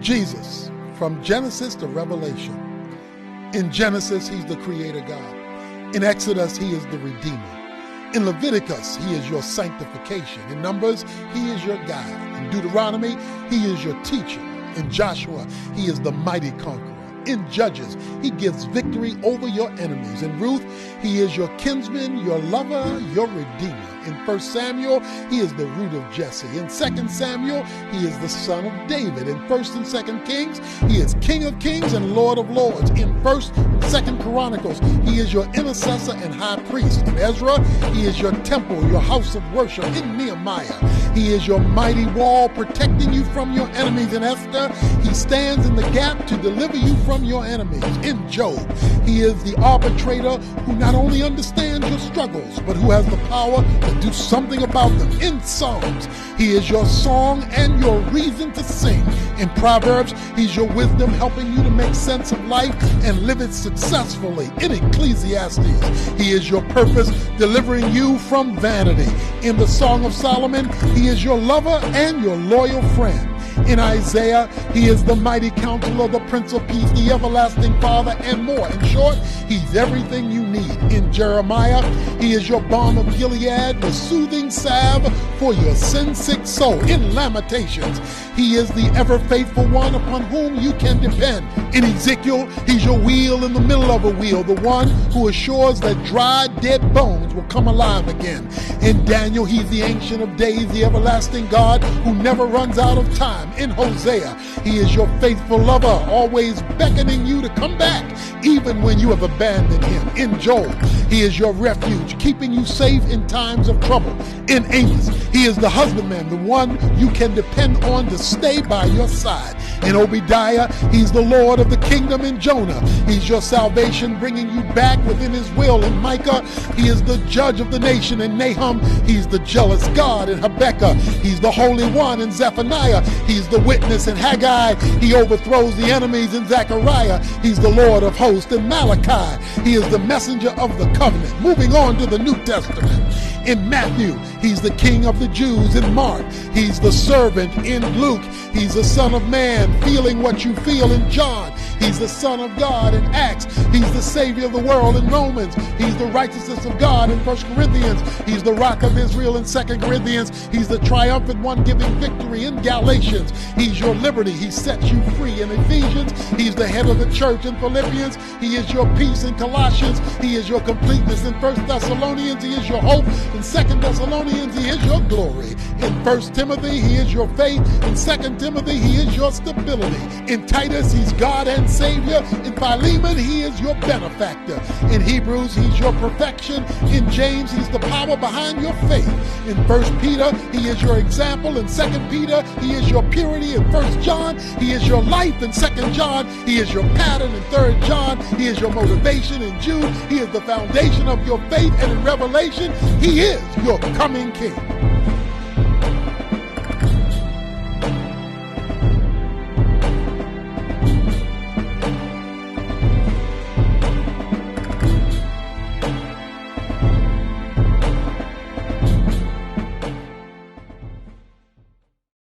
Jesus, from Genesis to Revelation. In Genesis, he's the creator God. In Exodus, he is the Redeemer. In Leviticus, he is your sanctification. In Numbers, he is your guide. In Deuteronomy, he is your teacher. In Joshua, he is the mighty conqueror. In Judges, he gives victory over your enemies. In Ruth, he is your kinsman, your lover, your redeemer. In 1 Samuel, he is the root of Jesse. In 2 Samuel, he is the son of David. In 1 and 2 Kings, he is King of kings and Lord of lords. In 1 and 2 Chronicles, he is your intercessor and high priest. In Ezra, he is your temple, your house of worship. In Nehemiah, he is your mighty wall protecting you from your enemies. In Esther, he stands in the gap to deliver you from your enemies. In Job, he is the arbitrator who not only understands your struggles, but who has the power to do something about them. In Psalms, he is your song and your reason to sing. In Proverbs, he's your wisdom helping you to make sense of life and live it successfully. In Ecclesiastes, he is your purpose, delivering you from vanity. In the Song of Solomon, he is your lover and your loyal friend. In Isaiah, he is the mighty counselor, the Prince of Peace, the everlasting Father, and more. In short, he's everything you need. In Jeremiah, he is your balm of Gilead, the soothing salve for your sin-sick soul. In Lamentations, he is the ever-faithful one upon whom you can depend. In Ezekiel, he's your wheel in the middle of a wheel, the one who assures that dry, dead bones will come alive again. In Daniel, he's the Ancient of Days, the everlasting God who never runs out of time. In Hosea, he is your faithful lover, always beckoning you to come back, even when you have abandoned him. In Joel, he is your refuge, keeping you safe in times of trouble. In Amos, he is the husbandman, the one you can depend on to stay by your side. In Obadiah, he's the Lord of the kingdom. In Jonah, he's your salvation, bringing you back within his will. In Micah, he is the judge of the nation. In Nahum, he's the jealous God. In Habakkuk, he's the Holy One. In Zephaniah, he's the witness. In Haggai, he overthrows the enemies. In Zechariah, he's the Lord of hosts. In Malachi, he is the messenger of the covenant. Moving on to the New Testament. In Matthew, he's the King of the Jews. In Mark, he's the servant. In Luke, he's the Son of Man, feeling what you feel. In John, he's the Son of God. In Acts, he's the Savior of the world. In Romans, he's the righteousness of God. In 1 Corinthians, he's the Rock of Israel. In 2 Corinthians, he's the triumphant one giving victory. In Galatians, he's your liberty. He sets you free. In Ephesians, he's the head of the church. In Philippians, he is your peace. In Colossians, he is your completeness. In 1 Thessalonians, he is your hope. In 2 Thessalonians, he is your glory. In 1 Timothy, he is your faith. In 2 Timothy, he is your stability. In Titus, he's God and Savior. In Philemon, he is your benefactor. In Hebrews, he's your perfection. In James, he's the power behind your faith. In 1 Peter, he is your example. In 2 Peter, he is your purity. In 1 John, he is your life. In 2 John, he is your pattern. In 3 John, he is your motivation. In Jude, he is the foundation of your faith. And in Revelation, he is your coming King.